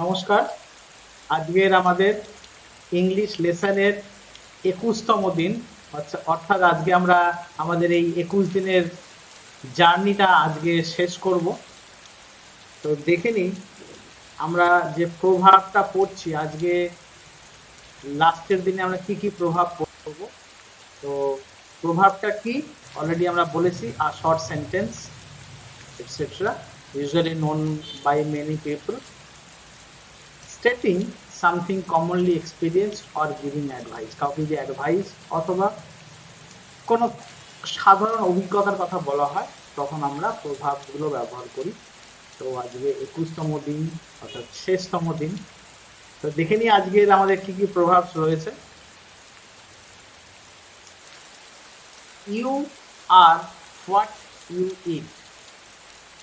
নমস্কার। আজকের আমাদের ইংলিশ লেসনের 21তম দিন। অর্থাৎ আজকে আমরা আমাদের এই 21 দিনের জার্নিটা আজকে শেষ করব। তো দেখে নিই আমরা যে প্রভাবটা পড়ছি আজকে লাস্টের দিনে আমরা কি কি প্রভাব পড়ব। তো প্রভাবটা কি অলরেডি আমরা বলেছি, আ short sentence etcetera usually known by many people, stating something commonly experienced or giving advice, কাউকে যদি অ্যাডভাইস অথবা কোনো সাধারণ অভিজ্ঞতার কথা বলা হয় তখন আমরা প্রভাবগুলো ব্যবহার করি। তো আজকে 21তম দিন অর্থাৎ শেষতম দিন। তো দেখে নিই আজকের আমাদের কি কি প্রভাব রয়েছে। ইউ আর হোয়াট ইউ ইট,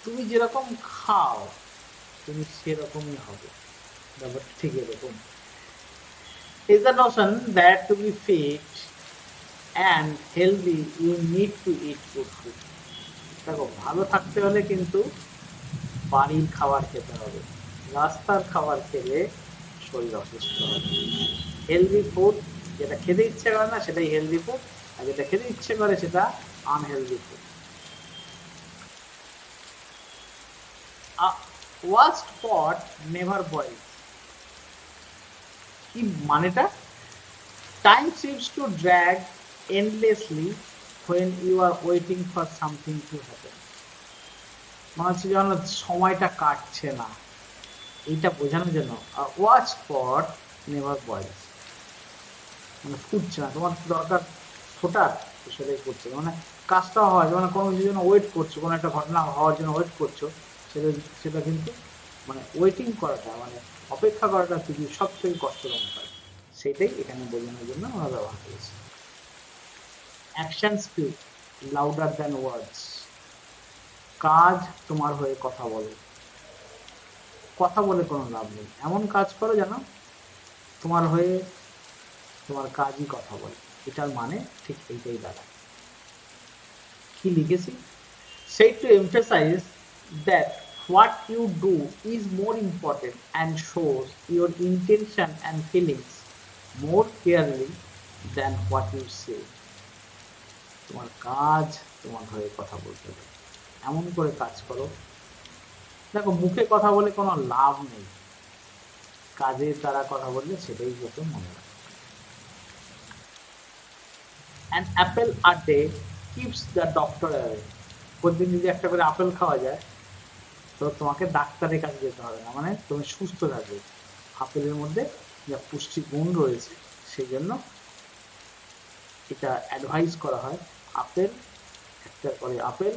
তুমি যেরকম খাও তুমি সেরকমই হবে। ব্যাপারটা ঠিক এরকম। is the notion that to be fit and healthy you need to eat good food. দেখো, ভালো থাকতে হলে কিন্তু বাড়ির খাবার খেতে হবে, রাস্তার খাবার খেলে শরীর অসুস্থ হবে। হেলদি ফুড যেটা খেতে ইচ্ছে করে না সেটাই হেলদি ফুড, আর যেটা খেতে ইচ্ছে করে সেটা আনহেলদি ফুড। ওয়াস্ট পট নেভার বয়েলস, কি মানেটা? Time seems to drag endlessly when you are waiting for something to happen. মনে হচ্ছে যেন সময়টা কাটছে না, এইটা বোঝানোর জন্য ওয়াচ ফর নেভার বয়েলস, মানে ফুটছে না। তোমার দরকার ফোটার, সেটাই করছে, মানে কাজটা হয়, মানে কোনো কিছুর জন্য ওয়েট করছো, কোনো একটা ঘটনা হওয়ার জন্য ওয়েট করছো, সেটা সেটা কিন্তু মানে ওয়েটিং করাটা, মানে অপেক্ষা করাটা পৃথিবীর সব থেকে কষ্টকর কাজ। সেটাই এখানে বোঝানোর জন্য আমরা ব্যবহার করেছি। অ্যাকশন স্পিক লাউডার দ্যান ওয়ার্ডস, কাজ তোমার হয়ে কথা বলে। কথা বলে কোনো লাভ নেই, এমন কাজ করো যেন তোমার হয়ে তোমার কাজই কথা বলে। এটার মানে ঠিক এইটাই দাঁড়ায়। কি লিখেছি? say to emphasize that what you do is more important and shows your intention and feelings more clearly than what you say. তোমার কাজ তোমার হয়ে কথা বলতে হবে, এমন করে কাজ করো। দেখো, মুখে কথা বলে কোনো লাভ নেই, কাজের দ্বারা কথা বললে সেটাই হতো মনে রাখো। An apple a day keeps the doctor away. প্রতিদিন যদি একটা করে আপেল খাওয়া যায় তো তোমাকে ডাক্তারের কাছে যেতে হবে না, মানে তুমি সুস্থ থাকবে। আপেলের মধ্যে যা পুষ্টি গুণ রয়েছে সেই জন্য এটা অ্যাডভাইস করা হয়। আপেল, একটা করে আপেল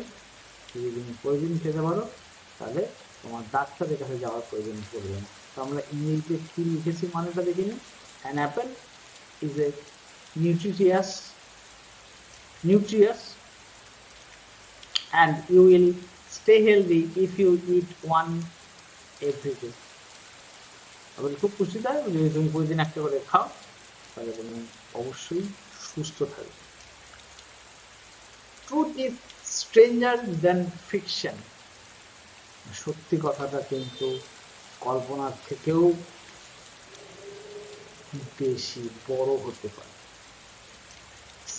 যদি তুমি প্রতিদিন খেতে পারো তাহলে তোমার ডাক্তারের কাছে যাওয়ার প্রয়োজন পড়বে না। তো আমরা ইংরেজিতে কি লিখেছি মানেটা দেখে নিই। An Apple is a nutritious and you will stay healthy if you eat one every day. Apple খুব পুষ্টিদার, যদি তুমি প্রতিদিন একটা করে খাও তাহলে তুমি অবশ্যই সুস্থ থাকবে। Truth is stranger than fiction, সত্যি কথাটা কিন্তু কল্পনার থেকেও বেশি বড় হতে পারে।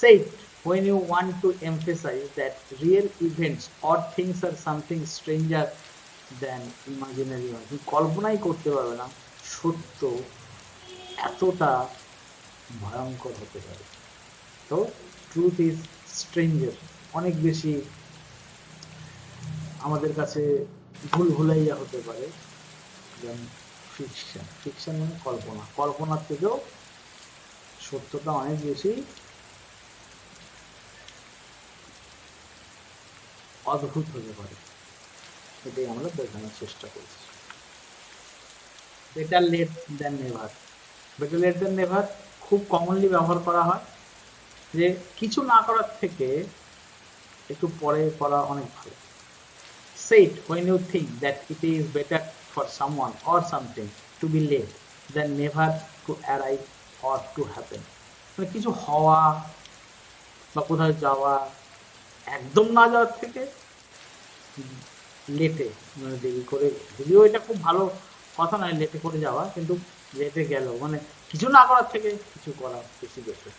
Said when you want to emphasize that real events or things are something stranger than imaginary one. তুমি কল্পনাই করতে পারবে না সত্য এতটা ভয়ঙ্কর হতে পারে। তো ট্রুথ ইজ স্ট্রেঞ্জার, অনেক বেশি আমাদের কাছে ভুল ভুলাইয়া হতে পারে। ফিকশন, ফিকশন মানে কল্পনা, কল্পনার থেকেও সত্যটা অনেক বেশি অদ্ভুত হতে পারে। এটাই আমরা বোঝানোর চেষ্টা করছি। Better late than never, better late than never খুব কমনলি ব্যবহার করা হয়, যে কিছু না করার থেকে একটু পরে করা অনেক ভালো। Say it when you think that it is better for someone or something to be late than never to arrive or to happen. মানে কিছু হওয়া বা কোথাও যাওয়া, একদম না যাওয়ার থেকে লেটে মানে দেরি করে, যদিও এটা খুব ভালো কথা নয় লেটে করে যাওয়া, কিন্তু লেটে গেল মানে কিছু না করার থেকে কিছু করা বেশি better.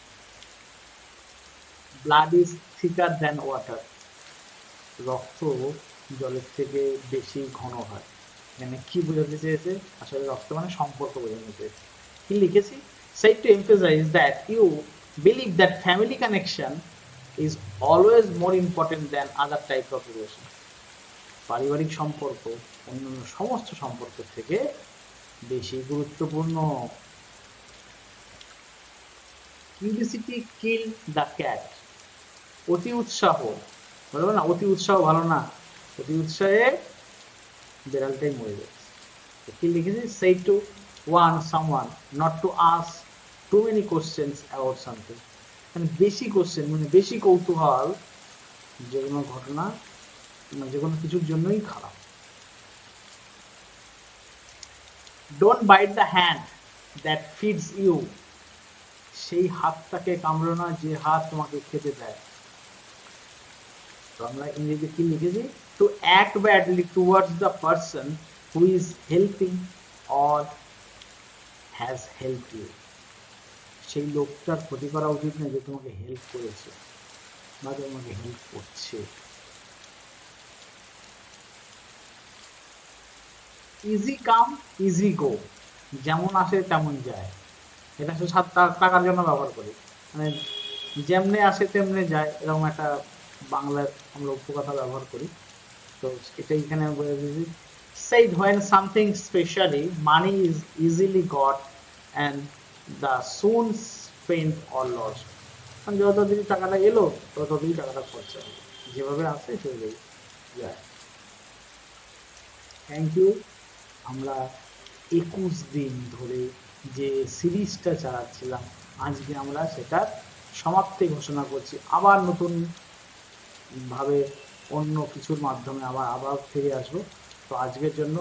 Blood is থিকার than water, রক্ত জলের থেকে বেশি ঘন হয়। মানে কি বোঝাতে চেয়েছে, আসলে রক্ত মানে সম্পর্ক বোঝাতে চেয়েছে। কি লিখেছি, said to emphasize that you believe that family connection is always more important than other type of relation, পারিবারিক সম্পর্ক অন্যান্য সমস্ত সম্পর্কের থেকে বেশি গুরুত্বপূর্ণ। কিউরিসিটি কিল দ্য ক্যাট, অতি উৎসাহ, বলবো না অতি উৎসাহ ভালো না, অতি উৎসাহে বেড়ালটাই মরে যাচ্ছে। কি লিখেছি, say to warn someone not to ask too many questions about something, মানে বেশি কোশ্চেন মানে বেশি কৌতূহল যে কোনো ঘটনা মানে যে কোনো কিছুর জন্যই খারাপ। Don't bite the hand that feeds you, সেই হাতটাকে কামড়ো না যে হাত তোমাকে খেতে দেয়। তো আমরা ইংরেজিতে কি লিখেছি, to act badly towards the person who is helping or has help you, সেই লোকটার ক্ষতি করা উচিত না যে তোমাকে হেল্প করেছে বা তোমাকে হেল্প করছে। ইজি কাম ইজি গো, যেমন আসে তেমন যায়, এটা শুধু টাকার জন্য ব্যবহার করি, মানে যেমনে আসে তেমনে যায়, এরকম একটা বাংলার আমরা উপকথা ব্যবহার করি। তো এটা এখানে আমি বলে দিয়েছি, said when something specially money is easily got and the soon spent or lost, মানে যত দিন টাকাটা এলো তত দিন টাকাটা খরচা হলো, যেভাবে আসে সেভাবেই যায়। Thank you. আমরা 21 দিন ধরে যে সিরিজটা চালাচ্ছিলাম আজকে আমরা সেটার সমাপ্তি ঘোষণা করছি। আবার নতুন ভাবে অন্য কিছুর মাধ্যমে আবার ফিরে আসবো। তো আজকের জন্য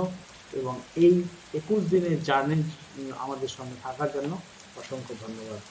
এবং এই 21 দিনের জার্নি আমাদের সঙ্গে থাকার জন্য অসংখ্য ধন্যবাদ।